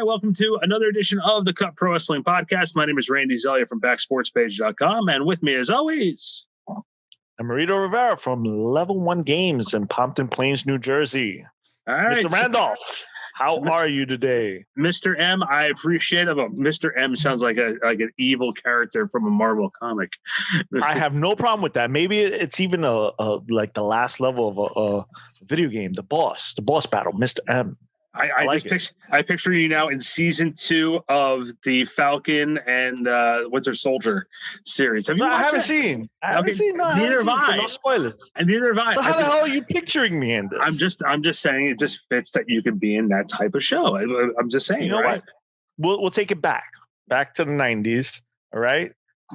right, welcome to another edition of the Cut Pro Wrestling Podcast. My name is Randy Zellea from BackSportsPage.com, and with me, as always, Emerito Rivera from Level 1 Games in Pompton Plains, New Jersey. All right, Mr. Randolph, how are you today? Mr. M, I appreciate it. But Mr. M sounds like an evil character from a Marvel comic. I have no problem with that. Maybe it's even like the last level of a video game, the boss battle, Mr. M. I picture you now in season 2 of the Falcon and Winter Soldier series. I haven't seen. Neither have I. So no spoilers. And neither have I. So how the hell are you picturing me in this? I'm just saying it just fits that you can be in that type of show. I'm just saying. You know what? We'll take it back to the 90s. All right.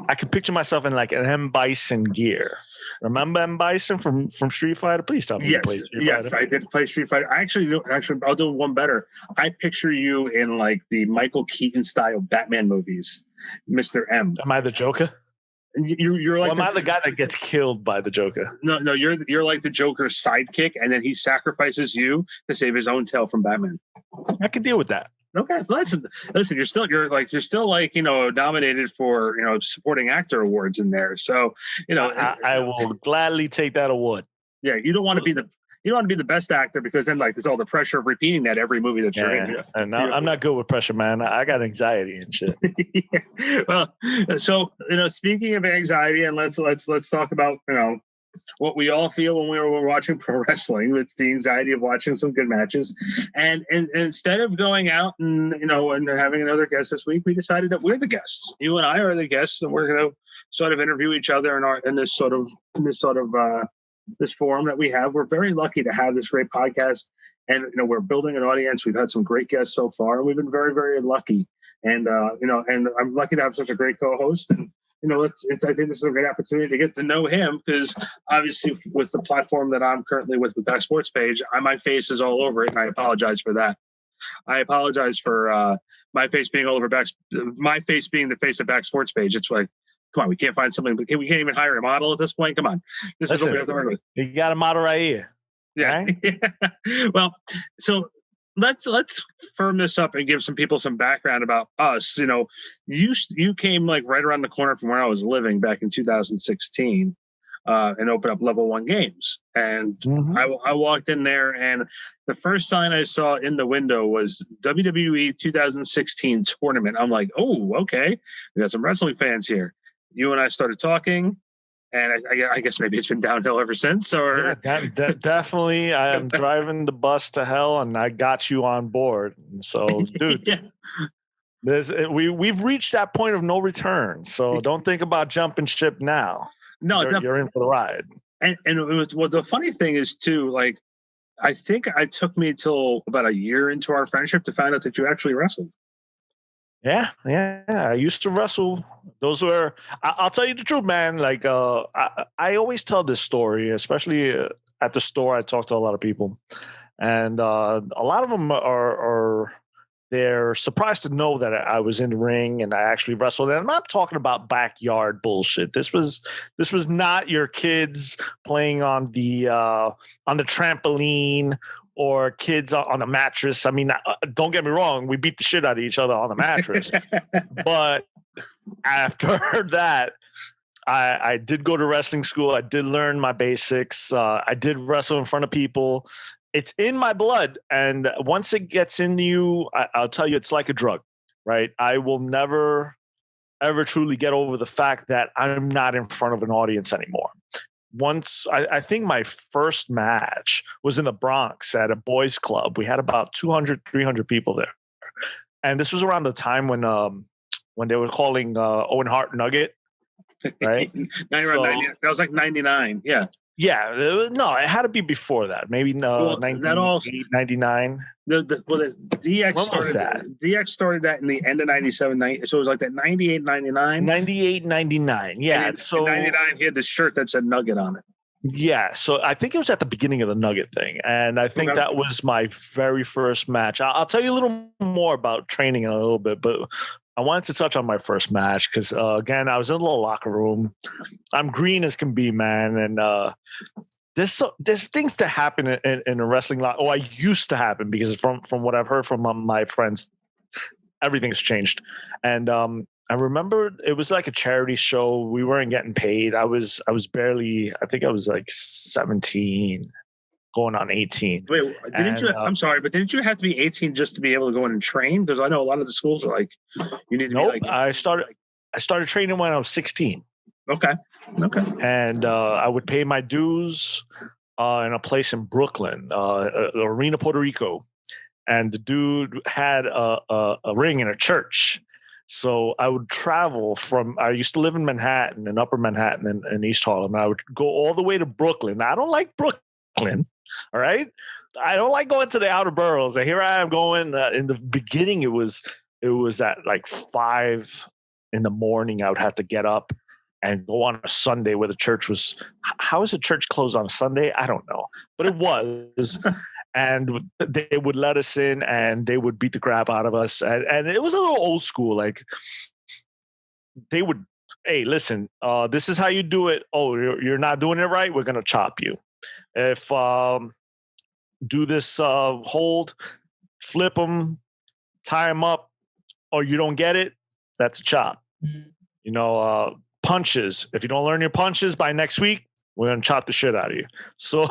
I could picture myself in like an M. Bison gear. Remember M. Bison from Street Fighter? Please tell me you played Street Fighter. Yes, I did play Street Fighter. Actually, I'll do one better. I picture you in like the Michael Keaton style Batman movies, Mr. M. Am I the Joker? You're like am I the guy that gets killed by the Joker? No, you're like the Joker's sidekick, and then he sacrifices you to save his own tail from Batman. I can deal with that. Okay, listen. You're still nominated for supporting actor awards in there. So I will gladly take that award. Yeah, you don't want to be the best actor because then there's all the pressure of repeating that every movie that you're in. And I'm not good with pressure, man. I got anxiety and shit. Yeah. Well, so speaking of anxiety, and let's talk about what we all feel when we're watching pro wrestling. It's the anxiety of watching some good matches. And instead of going out and having another guest this week, we decided that we're the guests. You and I are the guests, and we're going to sort of interview each other in this forum that we have. We're very lucky to have this great podcast, and we're building an audience. We've had some great guests so far, and we've been very, very lucky. And and I'm lucky to have such a great co-host. And I think this is a great opportunity to get to know him because obviously with the platform that I'm currently with Back Sports Page, my face is all over it, and I apologize for that. I apologize for my face being all over my face being the face of Back Sports Page. It's like, come on, we can't find something, but we can't even hire a model at this point. Come on, is what we have to work with. You got a model right here. Yeah. Right? Yeah. Well, so let's firm this up and give some people some background about us. You came like right around the corner from where I was living back in 2016 and opened up Level 1 Games. And I walked in there, and the first sign I saw in the window was WWE 2016 tournament. I'm like, oh, okay, we got some wrestling fans here. You and I started talking, and I guess maybe it's been downhill ever since. Or definitely, I am driving the bus to hell, and I got you on board. So, dude, yeah. We've reached that point of no return. So don't think about jumping ship now. No, you're in for the ride. And the funny thing is too, like, I think it took me till about a year into our friendship to find out that you actually wrestled. Yeah. I used to wrestle. Those were, I'll tell you the truth, man. Like, I always tell this story, especially at the store. I talk to a lot of people, and a lot of them they're surprised to know that I was in the ring and I actually wrestled. And I'm not talking about backyard bullshit. This was not your kids playing on the trampoline or kids on a mattress. I mean, don't get me wrong. We beat the shit out of each other on the mattress. But after that, I did go to wrestling school. I did learn my basics. I did wrestle in front of people. It's in my blood. And once it gets in you, I'll tell you, it's like a drug, right? I will never, ever truly get over the fact that I'm not in front of an audience anymore. Once, I think my first match was in the Bronx at a boys club. We had about 200, 300 people there. And this was around the time when they were calling Owen Hart Nugget, right? That was like 99, yeah. Yeah, no, it had to be before that. Maybe 98, 99. The DX started that in the end of 97, so it was like that 98, 99. 98, 99, yeah. So 99, he had this shirt that said Nugget on it. Yeah, so I think it was at the beginning of the Nugget thing, and I think that was my very first match. I'll tell you a little more about training in a little bit, but I wanted to touch on my first match because, again, I was in a little locker room. I'm green as can be, man. And there's things that happen in a wrestling lot. Oh, I used to happen because from what I've heard from my friends, everything's changed. And I remember it was like a charity show. We weren't getting paid. I was barely, I think I was like 17, going on 18. Wait, didn't you? I'm sorry, but didn't you have to be 18 just to be able to go in and train? Because I know a lot of the schools are like, you need to Nope, be like. I started training when I was 16. Okay. And I would pay my dues in a place in Brooklyn, Arena, Puerto Rico. And the dude had a ring in a church. So I would travel I used to live in Manhattan, in Upper Manhattan and East Harlem. And I would go all the way to Brooklyn. Now, I don't like Brooklyn, all right? I don't like going to the outer boroughs. And here I am going. In the beginning, it was at like 5 in the morning. I would have to get up and go on a Sunday where the church was. How is a church closed on a Sunday? I don't know. But it was. And they would let us in and they would beat the crap out of us. And it was a little old school. Like, they would, hey, listen, this is how you do it. Oh, you're not doing it right. We're going to chop you. If do this hold, flip them, tie them up, or you don't get it, that's a chop. You know, punches. If you don't learn your punches by next week, we're going to chop the shit out of you. So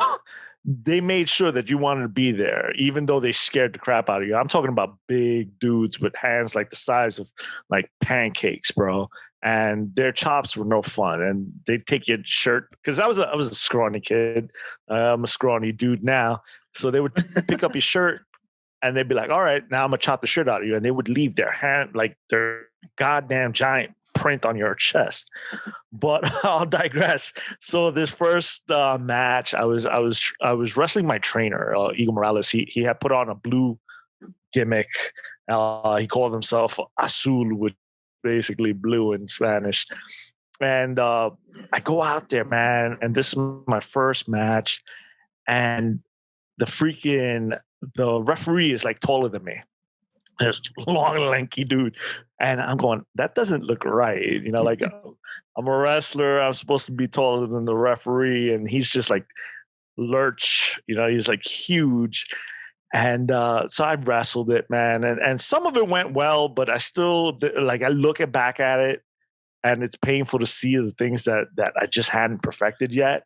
they made sure that you wanted to be there, even though they scared the crap out of you. I'm talking about big dudes with hands like the size of like pancakes, bro. And their chops were no fun. And they'd take your shirt, because I was a scrawny kid. I'm a scrawny dude now. So they would pick up your shirt and they'd be like, all right, now I'm going to chop the shit out of you. And they would leave their hand, like their goddamn giant print on your chest. But I'll digress. So this first match, I was wrestling my trainer, Eagle Morales. He had put on a blue gimmick. He called himself Azul, which basically blue in Spanish. And I go out there, man, and this is my first match, and the referee is like taller than me. This long, lanky dude. And I'm going, that doesn't look right. You know, like, I'm a wrestler. I'm supposed to be taller than the referee. And he's just like lurch, you know, he's like huge. And so I wrestled it, man. And some of it went well, but I still, like, I look back at it and it's painful to see the things that I just hadn't perfected yet.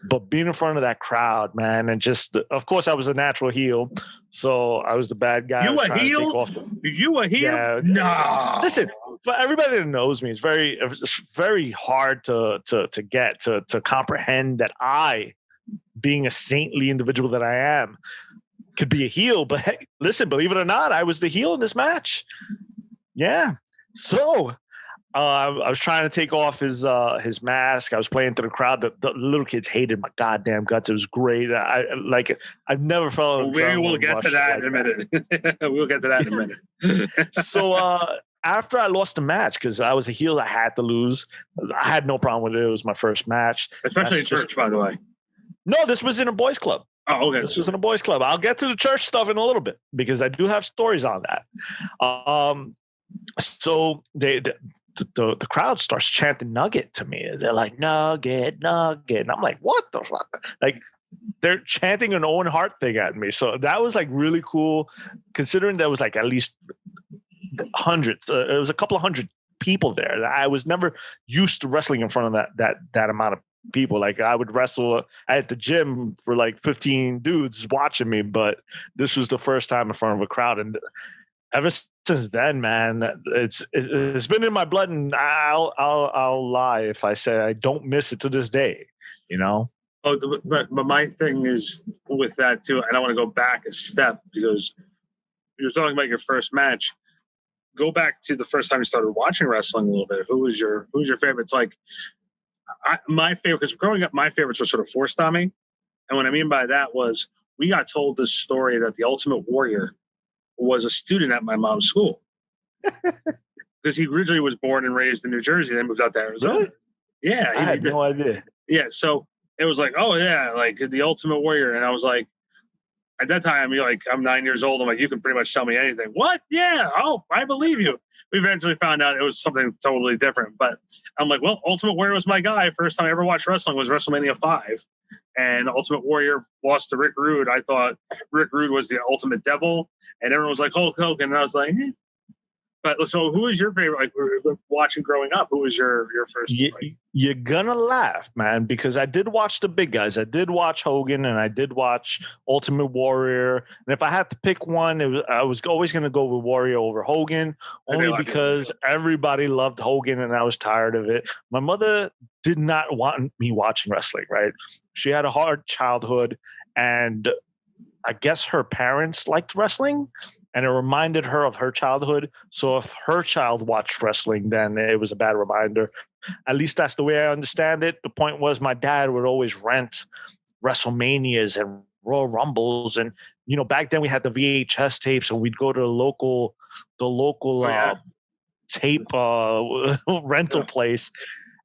But being in front of that crowd, man, and just, of course, I was a natural heel, so I was the bad guy. You a heel? You a heel? Yeah. No. Listen, for everybody that knows me, it's very hard to get to comprehend that I, being a saintly individual that I am, could be a heel. But hey, listen, believe it or not, I was the heel in this match. Yeah. So I was trying to take off his mask. I was playing to the crowd. The little kids hated my goddamn guts. It was great. I've never felt. We'll get to that in a minute. We'll get to that in a minute. So after I lost the match, because I was a heel, I had to lose. I had no problem with it. It was my first match, especially in church, by the way. No, this was in a boys' club. Oh, okay. This was in a boys' club. I'll get to the church stuff in a little bit because I do have stories on that. So the crowd starts chanting Nugget to me. They're like, Nugget, Nugget. And I'm like, what the fuck? Like, they're chanting an Owen Hart thing at me. So that was like really cool, considering there was like at least hundreds. It was a couple of hundred people there. I was never used to wrestling in front of that amount of people. Like, I would wrestle at the gym for like 15 dudes watching me, but this was the first time in front of a crowd. And ever since then, man, it's been in my blood, and I'll lie if I say I don't miss it to this day. You know. Oh, but my thing is with that too, and I want to go back a step because you're talking about your first match. Go back to the first time you started watching wrestling a little bit. Who was your favorite? It's like my favorite, because growing up, my favorites were sort of forced on me, and what I mean by that was we got told this story that the Ultimate Warrior was a student at my mom's school because he originally was born and raised in New Jersey, then moved out to Arizona. Really? Yeah, I had no idea. Yeah, so it was like, oh yeah, like the Ultimate Warrior, and I was like, at that time, I'm 9 years old. I'm like, you can pretty much tell me anything. What? Yeah. Oh, I believe you. We eventually found out it was something totally different. But I'm like, well, Ultimate Warrior was my guy. First time I ever watched wrestling was WrestleMania 5. And Ultimate Warrior lost to Rick Rude. I thought Rick Rude was the ultimate devil. And everyone was like, Hulk Hogan. And I was like, But so, who was your favorite? Like, we were watching growing up. Who was your first? You're gonna laugh, man, because I did watch the big guys. I did watch Hogan, and I did watch Ultimate Warrior. And if I had to pick one, I was always gonna go with Warrior over Hogan, only because everybody loved Hogan, and I was tired of it. My mother did not want me watching wrestling. Right? She had a hard childhood, and I guess her parents liked wrestling, and it reminded her of her childhood. So if her child watched wrestling, then it was a bad reminder. At least that's the way I understand it. The point was my dad would always rent WrestleManias and Royal Rumbles, and back then we had the VHS tapes, and we'd go to the local tape rental place,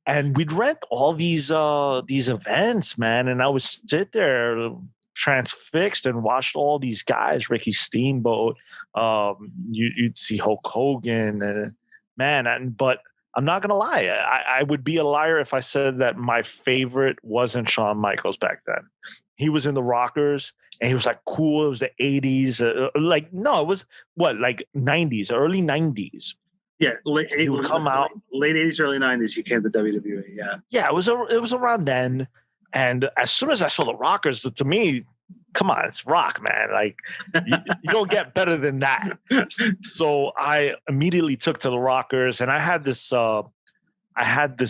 and we'd rent all these events, man. And I would sit there transfixed and watched all these guys, Ricky Steamboat. You'd see Hulk Hogan, but I'm not gonna lie, I would be a liar if I said that my favorite wasn't Shawn Michaels back then. He was in the Rockers, and he was like cool. It was the 80s. It was like 90s, early 90s. Yeah, he would come out late 80s, early 90s. He came to WWE. Yeah, it was around then. And as soon as I saw the Rockers, to me, come on, it's Rock, man. Like you don't get better than that. So I immediately took to the Rockers, and I had this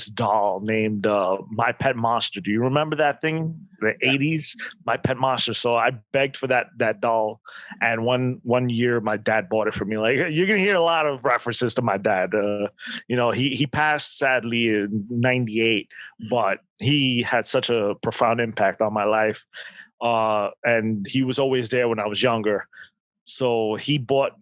doll named My Pet Monster. Do you remember that thing? The 80s, My Pet Monster. So I begged for that doll, and one year my dad bought it for me. Like, you're gonna hear a lot of references to my dad. He passed sadly in '98, but he had such a profound impact on my life, and he was always there when I was younger. So he bought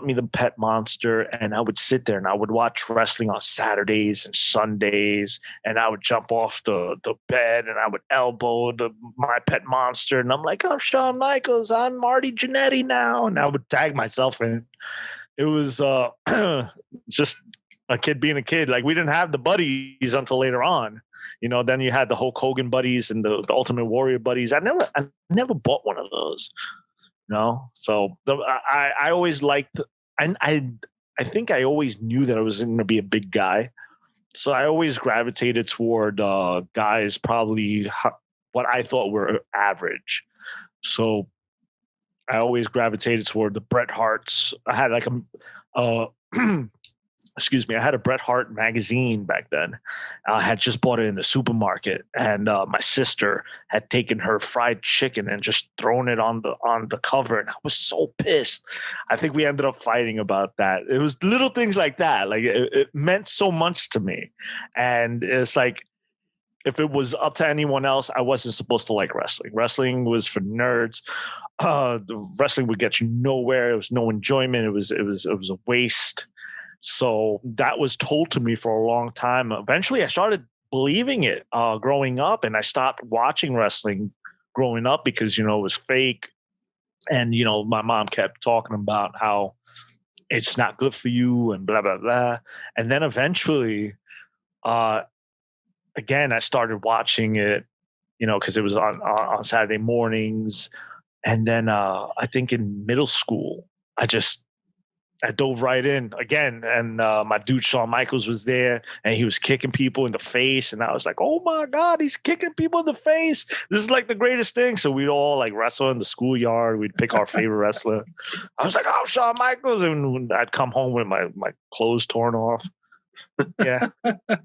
me the Pet Monster, and I would sit there and I would watch wrestling on Saturdays and Sundays, and I would jump off the bed and I would elbow my Pet Monster, and I'm like, I'm Shawn Michaels, I'm Marty Jannetty now, and I would tag myself in. It was just a kid being a kid. Like, we didn't have the buddies until later on. Then you had the Hulk Hogan buddies and the Ultimate Warrior buddies. I never bought one of those. So I always liked, and I think I always knew that I was going to be a big guy. So I always gravitated toward guys probably what I thought were average. So I always gravitated toward the Bret Harts. I had like excuse me, I had a Bret Hart magazine back then. I had just bought it in the supermarket, and my sister had taken her fried chicken and just thrown it on the cover, and I was so pissed. I think we ended up fighting about that. It was little things like that. Like, it meant so much to me, and it's like, if it was up to anyone else, I wasn't supposed to like wrestling. Wrestling was for nerds. The wrestling would get you nowhere. It was no enjoyment. It was a waste. So that was told to me for a long time. Eventually, I started believing it growing up, and I stopped watching wrestling growing up because, it was fake. And, my mom kept talking about how it's not good for you and blah, blah, blah. And then eventually, again, I started watching it, because it was on Saturday mornings. And then I think in middle school, I dove right in again, and my dude Shawn Michaels was there, and he was kicking people in the face, and I was like, "Oh my God, he's kicking people in the face! This is like the greatest thing!" So we'd all like wrestle in the schoolyard. We'd pick our favorite wrestler. I was like, "Oh, Shawn Michaels!" And I'd come home with my clothes torn off. Yeah,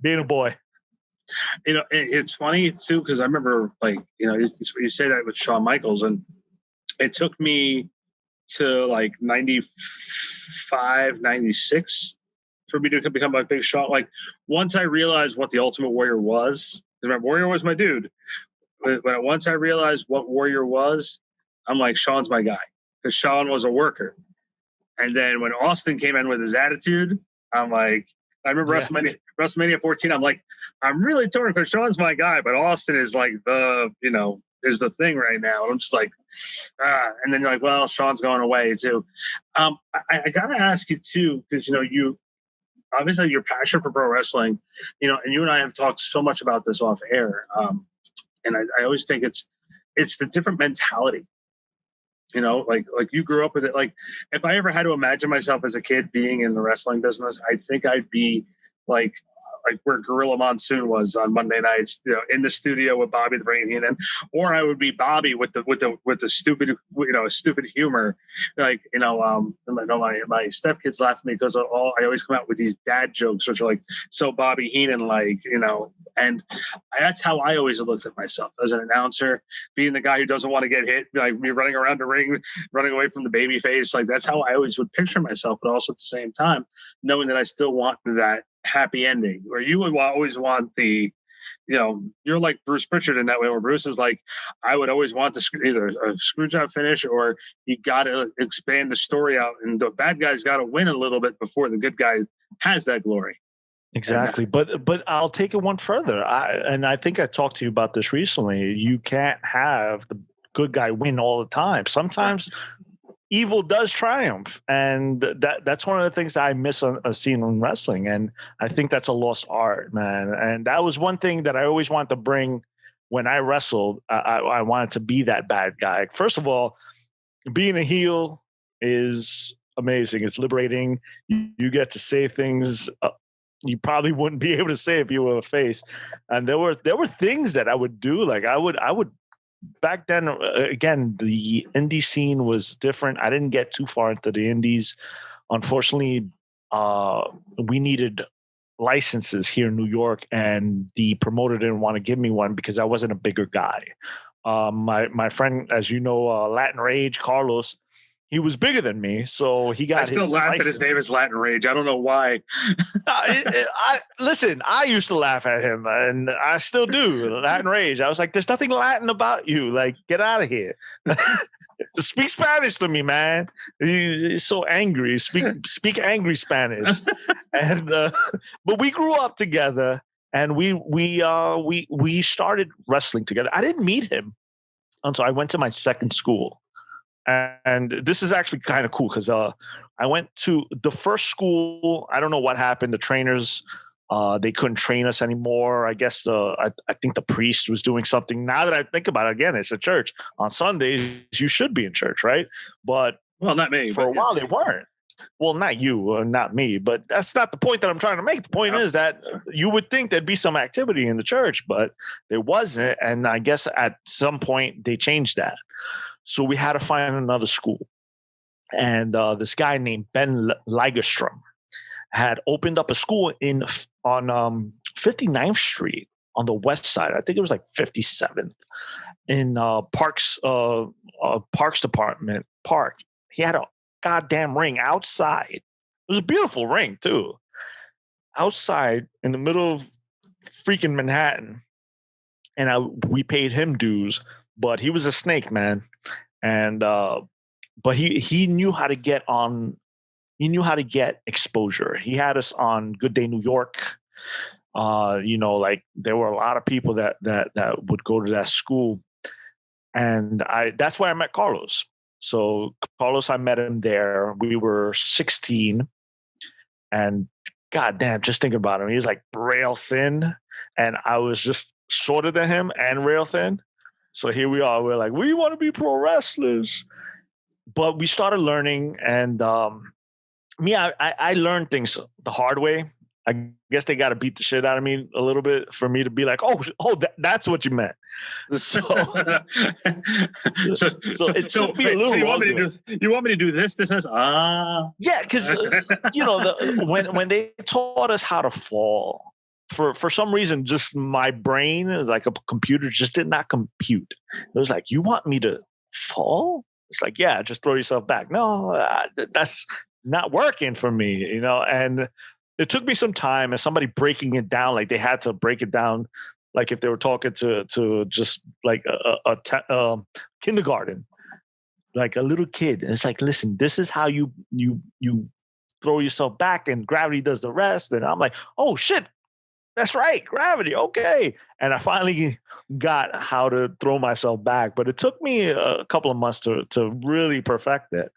being a boy. It's funny too, because I remember, like, you say that with Shawn Michaels, and it took me to like 95, 96 for me to become a big Shawn. Like, once I realized what the Ultimate Warrior was, remember, Warrior was my dude. But once I realized what Warrior was, I'm like, Shawn's my guy, because Shawn was a worker. And then when Austin came in with his attitude, I'm like, I remember WrestleMania 14. I'm like, I'm really torn because Shawn's my guy, but Austin is like is the thing right now. And I'm just like, and then you're like, well, Shawn's going away too. I gotta ask you too, because you obviously your passion for pro wrestling, and you and I have talked so much about this off air. And I always think it's the different mentality. Like you grew up with it. Like if I ever had to imagine myself as a kid being in the wrestling business, I think I'd be like where Gorilla Monsoon was on Monday nights, in the studio with Bobby the Brain Heenan, or I would be Bobby with the stupid, stupid humor. My stepkids laugh at me because I always come out with these dad jokes, which are like so Bobby Heenan, and that's how I always looked at myself as an announcer, being the guy who doesn't want to get hit, like me running around the ring, running away from the baby face. Like that's how I always would picture myself, but also at the same time, knowing that I still want that happy ending, where you would always want the, you're like Bruce Pritchard in that way, where Bruce is like, I would always want either a screw job finish, or you got to expand the story out, and the bad guy's got to win a little bit before the good guy has that glory. Exactly. But I'll take it one further. I think I talked to you about this recently. You can't have the good guy win all the time. Sometimes evil does triumph, and that's one of the things that I miss on a scene in wrestling, and I think that's a lost art, man. And that was one thing that I always wanted to bring when I wrestled. I wanted to be that bad guy. First of all, being a heel is amazing. It's liberating. You get to say things you probably wouldn't be able to say if you were a face. And there were things that I would do. Like I would back then, again, the indie scene was different. I didn't get too far into the indies. Unfortunately, we needed licenses here in New York, and the promoter didn't want to give me one because I wasn't a bigger guy. My friend, as you know, Latin Rage, Carlos, he was bigger than me, so he got. I still laugh at his name is Latin Rage. I don't know why. Listen, I used to laugh at him, and I still do. Latin Rage. I was like, "There's nothing Latin about you. Like, get out of here. Speak Spanish to me, man. You're so angry. Speak angry Spanish." And but we grew up together, and we started wrestling together. I didn't meet him until I went to my second school. And this is actually kind of cool because I went to the first school. I don't know what happened. The trainers, they couldn't train us anymore. I guess I think the priest was doing something. Now that I think about it, again, it's a church. On Sundays, you should be in church, right? But not me. For a while, they weren't. Well, not you, not me, but that's not the point that I'm trying to make. The point is that you would think there'd be some activity in the church, but there wasn't. And I guess at some point they changed that. So we had to find another school. And this guy named Ben Lagerstrom had opened up a school on 59th Street on the west side. I think it was like 57th in Parks Department Park. He had a goddamn ring outside. It was a beautiful ring too. Outside in the middle of freaking Manhattan. And we paid him dues, but he was a snake, man. And but he knew how to get on. He knew how to get exposure. He had us on Good Day New York. Like there were a lot of people that would go to that school, and that's where I met Carlos. So Carlos, I met him there. We were 16, and goddamn, just think about him. He was like rail thin, and I was just shorter than him and rail thin. So here we are. We're like, we want to be pro wrestlers. But we started learning, and I learned things the hard way. I guess they got to beat the shit out of me a little bit for me to be like, that's what you meant. So it took me a little longer. You want me to do this? This is yeah, because when they taught us how to fall, for some reason, just my brain is like a computer just did not compute. It was like, you want me to fall? It's like, yeah, just throw yourself back. No, that's not working for me, and it took me some time and somebody breaking it down. Like they had to break it down. Like if they were talking to just like a kindergarten, like a little kid. And it's like, listen, this is how you throw yourself back and gravity does the rest. And I'm like, oh shit, that's right. Gravity. Okay. And I finally got how to throw myself back, but it took me a couple of months to really perfect it.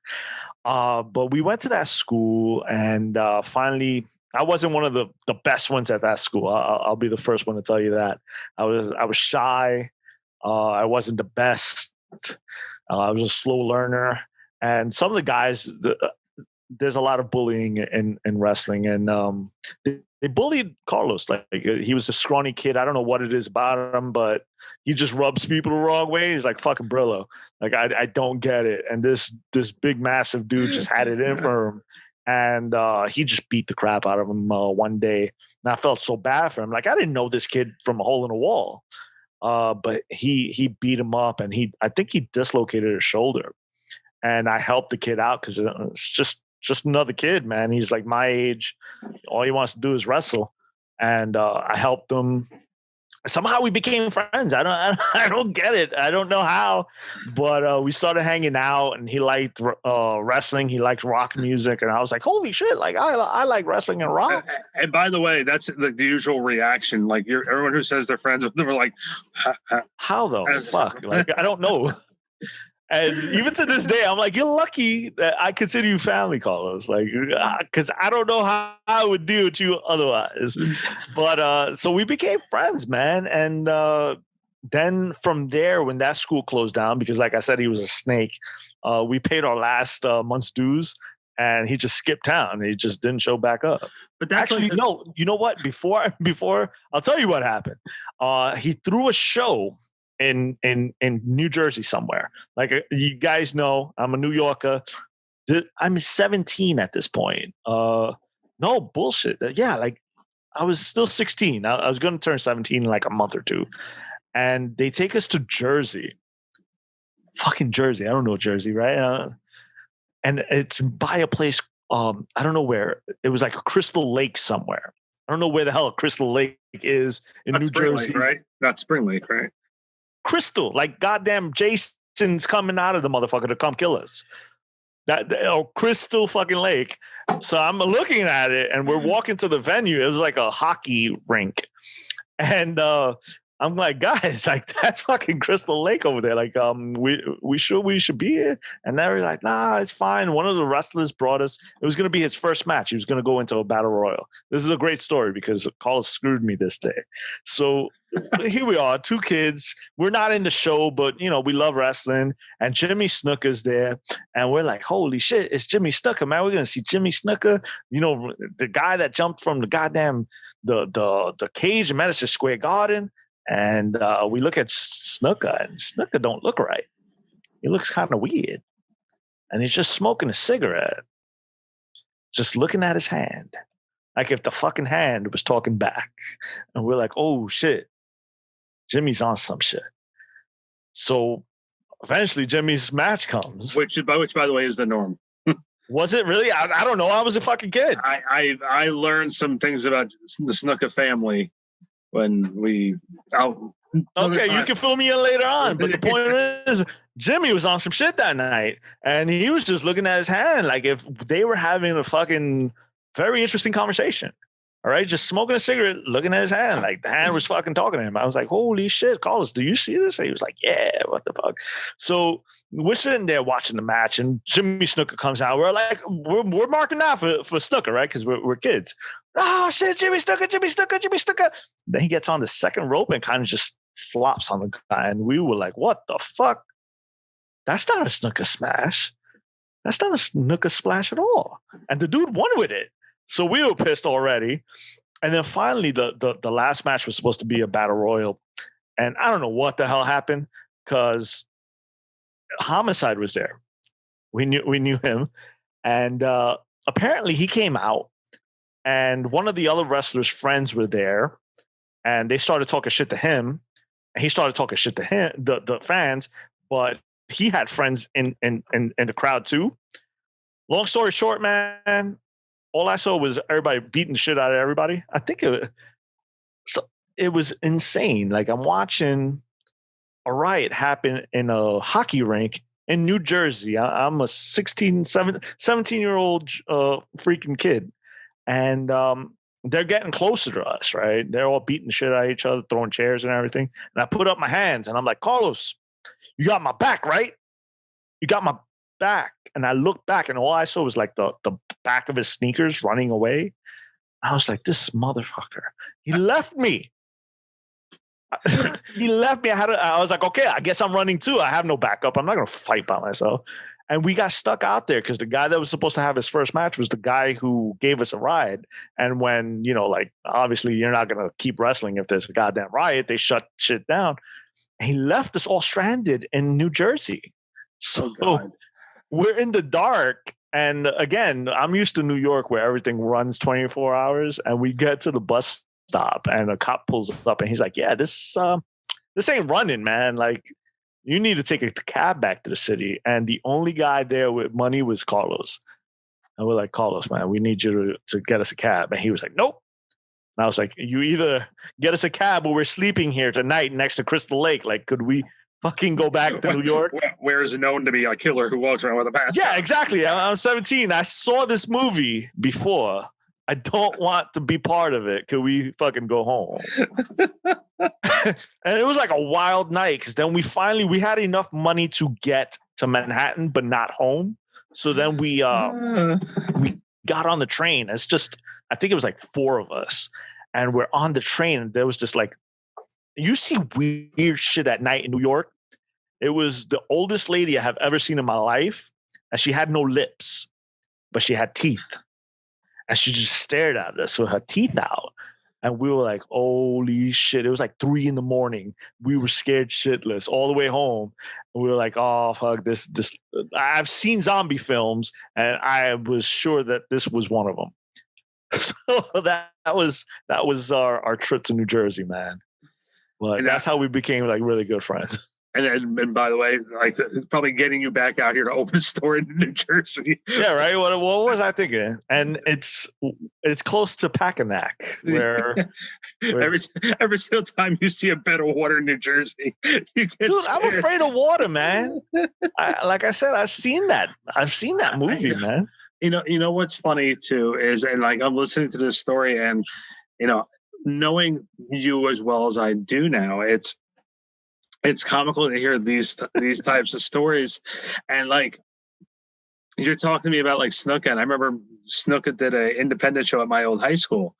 But we went to that school, and finally, I wasn't one of the best ones at that school. I'll be the first one to tell you that. I was shy. I wasn't the best. I was a slow learner, and some of the guys, there's a lot of bullying in wrestling, and they bullied Carlos. Like he was a scrawny kid. I don't know what it is about him, but he just rubs people the wrong way. He's like fucking Brillo. Like I don't get it. And this big massive dude just had it in for him, and he just beat the crap out of him one day. And I felt so bad for him. Like I didn't know this kid from a hole in a wall, but he beat him up, and I think he dislocated his shoulder. And I helped the kid out because it's just another kid, man. He's like my age. All he wants to do is wrestle. And I helped him. Somehow we became friends. I don't get it. I don't know how, but we started hanging out, and he liked wrestling. He liked rock music, and I was like, "Holy shit! Like I like wrestling and rock." And by the way, that's the usual reaction. Like everyone who says they're friends with them are like, "How the fuck?" Like I don't know. And even to this day, I'm like, you're lucky that I consider you family, Carlos. Like, because I don't know how I would deal with you otherwise. But so we became friends, man. And then from there, when that school closed down, because like I said, he was a snake, we paid our last month's dues, and he just skipped town. He just didn't show back up. But that's actually, no, you know what? Before I'll tell you what happened. He threw a show in New Jersey somewhere. Like you guys know, I'm a New Yorker. I'm 17 at this point. No bullshit. Yeah, like I was still 16. I was going to turn 17 in like a month or two. And they take us to Jersey. Fucking Jersey. I don't know Jersey, right? And it's by a place, I don't know where. It was like a Crystal Lake somewhere. I don't know where the hell a Crystal Lake is in New Jersey. Lake, right? Not Spring Lake, right? Crystal, like goddamn Jason's coming out of the motherfucker to come kill us. Crystal fucking Lake. So I'm looking at it, and we're walking to the venue. It was like a hockey rink, and I'm like, guys, like that's fucking Crystal Lake over there. Like, we should be here. And they were like, nah, it's fine. One of the wrestlers brought us. It was going to be his first match. He was going to go into a battle royal. This is a great story because Carlos screwed me this day. So here we are, two kids. We're not in the show, but you know, we love wrestling. And Jimmy Snooker's there. And we're like, holy shit, it's Jimmy Snooker, man. We're going to see Jimmy Snooker. You know, the guy that jumped from the goddamn, the cage in Madison Square Garden. And we look at Snooker, and Snooker don't look right. He looks kind of weird. And he's just smoking a cigarette, just looking at his hand. Like if the fucking hand was talking back. And we're like, oh, shit. Jimmy's on some shit. So eventually Jimmy's match comes. Which, by the way, is the norm. Was it really? I don't know. I was a fucking kid. I learned some things about the Snooker family when we okay, you can fill me in later on, but the point is Jimmy was on some shit that night, and he was just looking at his hand like if they were having a fucking very interesting conversation. All right, just smoking a cigarette, looking at his hand like the hand was fucking talking to him. I was like, holy shit, Carlos, do you see this? And he was like, yeah, what the fuck? So we're sitting there watching the match, and Jimmy Snooker comes out. We're like, we're marking out for Snooker, right? Because we're kids. Oh shit, Jimmy Snooker. Then he gets on the second rope and kind of just flops on the guy. And we were like, what the fuck? That's not a Snooker smash. That's not a Snooker splash at all. And the dude won with it. So we were pissed already. And then finally the last match was supposed to be a battle royal. And I don't know what the hell happened because Homicide was there. We knew him. And apparently he came out. And one of the other wrestlers' friends were there, and they started talking shit to him, and he started talking shit to him, the fans. But he had friends in the crowd too. Long story short, man, all I saw was everybody beating the shit out of everybody. I think it was insane. Like I'm watching a riot happen in a hockey rink in New Jersey. I'm a 17-year-old freaking kid. And they're getting closer to us, right? They're all beating the shit out of each other, throwing chairs and everything. And I put up my hands and I'm like, Carlos, you got my back, right? You got my back. And I looked back and all I saw was like the back of his sneakers running away. I was like, this motherfucker, he left me. He left me. I was like, okay, I guess I'm running too. I have no backup. I'm not going to fight by myself. And we got stuck out there because the guy that was supposed to have his first match was the guy who gave us a ride. And when, like, obviously you're not going to keep wrestling if there's a goddamn riot, they shut shit down. And he left us all stranded in New Jersey. So we're in the dark. And again, I'm used to New York where everything runs 24 hours. And we get to the bus stop and a cop pulls up and he's like, yeah, this ain't running, man. Like, you need to take a cab back to the city. And the only guy there with money was Carlos. And we're like, Carlos, man, we need you to get us a cab. And he was like, nope. And I was like, you either get us a cab or we're sleeping here tonight next to Crystal Lake. Like, could we fucking go back to New York? Where is known to be a killer who walks around with a mask? Yeah, exactly. I'm 17. I saw this movie before. I don't want to be part of it. Could we fucking go home? And it was like a wild night because then we had enough money to get to Manhattan, but not home. So then we got on the train. It's just, I think it was like 4 of us. And we're on the train. And there was just like, you see weird shit at night in New York. It was the oldest lady I have ever seen in my life. And she had no lips, but she had teeth. And she just stared at us with her teeth out. And we were like, holy shit. It was like 3 a.m. We were scared shitless all the way home. And we were like, oh, fuck, this. I've seen zombie films, and I was sure that this was one of them. So that was our trip to New Jersey, man. But that's how we became like really good friends. And by the way, like probably getting you back out here to open a store in New Jersey. Yeah, right. What was I thinking? And it's close to Packanack, where every single time you see a bed of water in New Jersey, you get dude, I'm afraid of water, man. Like I said, I've seen that movie, man. You know what's funny too is, and like I'm listening to this story, and knowing you as well as I do now, it's comical to hear these types of stories. And like you're talking to me about like Snook, and I remember Snook did an independent show at my old high school,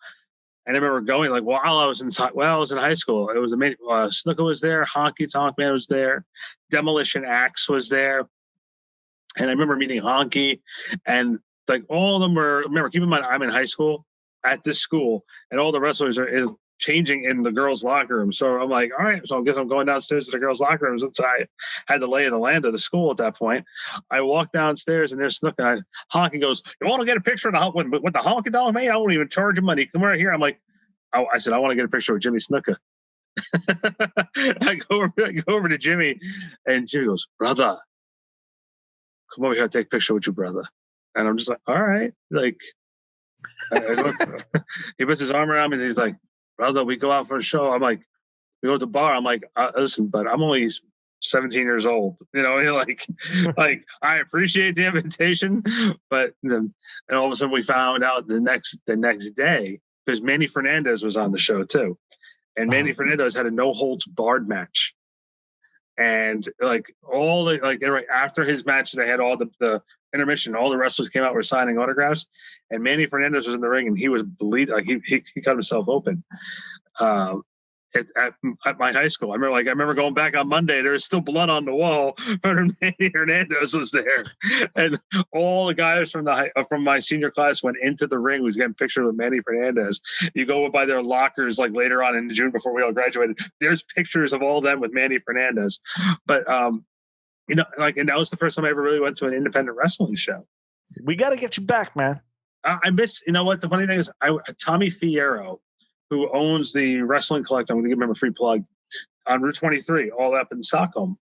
and I remember going like while I was in high school, it was amazing. Snooker was there, Honky Tonk Man was there, Demolition Axe was there, and I remember meeting Honky, and like all of them were. Remember, keep in mind I'm in high school at this school, and all the wrestlers are changing in the girls' locker room. So I'm like, all right, so I guess I'm going downstairs to the girls' locker rooms. I had the lay of the land of the school at that point. I walk downstairs and there's Snook, and Honky goes, you want to get a picture of with the Honky doll, man? I won't even charge you money. Come right here. I'm like, I said, I want to get a picture with Jimmy Snuka. I go over to Jimmy, and Jimmy goes, brother, come over here, take a picture with you, brother. And I'm just like, all right. Like, he puts his arm around me and he's like, brother, we go out for a show. I'm like, we go to the bar. I'm like, listen, but I'm only 17 years old. Like I appreciate the invitation, but and all of a sudden we found out the next day because Manny Fernandez was on the show too, and Manny Fernandez had a no holds barred match, and like after his match they had all the intermission, all the wrestlers came out, were signing autographs, and Manny Fernandez was in the ring and he was bleeding, like he cut himself open at my high school. I remember going back on Monday, there was still blood on the wall, but Manny Fernandez was there, and all the guys from my senior class went into the ring, was getting pictures with Manny Fernandez. You go by their lockers like later on in June before we all graduated, there's pictures of all of them with Manny Fernandez. But and that was the first time I ever really went to an independent wrestling show. We got to get you back, man. I miss, what the funny thing is, Tommy Fierro, who owns the Wrestling Collective, I'm going to give him a free plug, on Route 23, all up in Stockholm.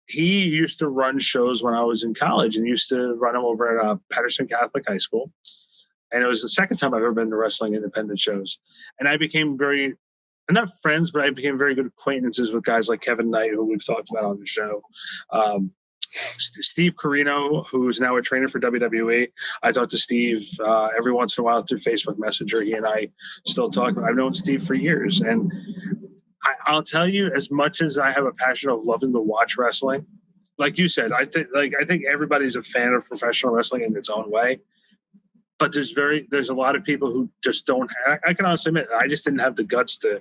He used to run shows when I was in college and used to run them over at Patterson Catholic High School. And it was the second time I've ever been to wrestling independent shows. And I became not friends, but I became very good acquaintances with guys like Kevin Knight, who we've talked about on the show. Steve Carino, who's now a trainer for WWE. I talk to Steve every once in a while through Facebook Messenger. He and I still talk. I've known Steve for years. And I'll tell you, as much as I have a passion of loving to watch wrestling, like you said, I think everybody's a fan of professional wrestling in its own way. But there's a lot of people who just don't have, I can honestly admit, I just didn't have the guts to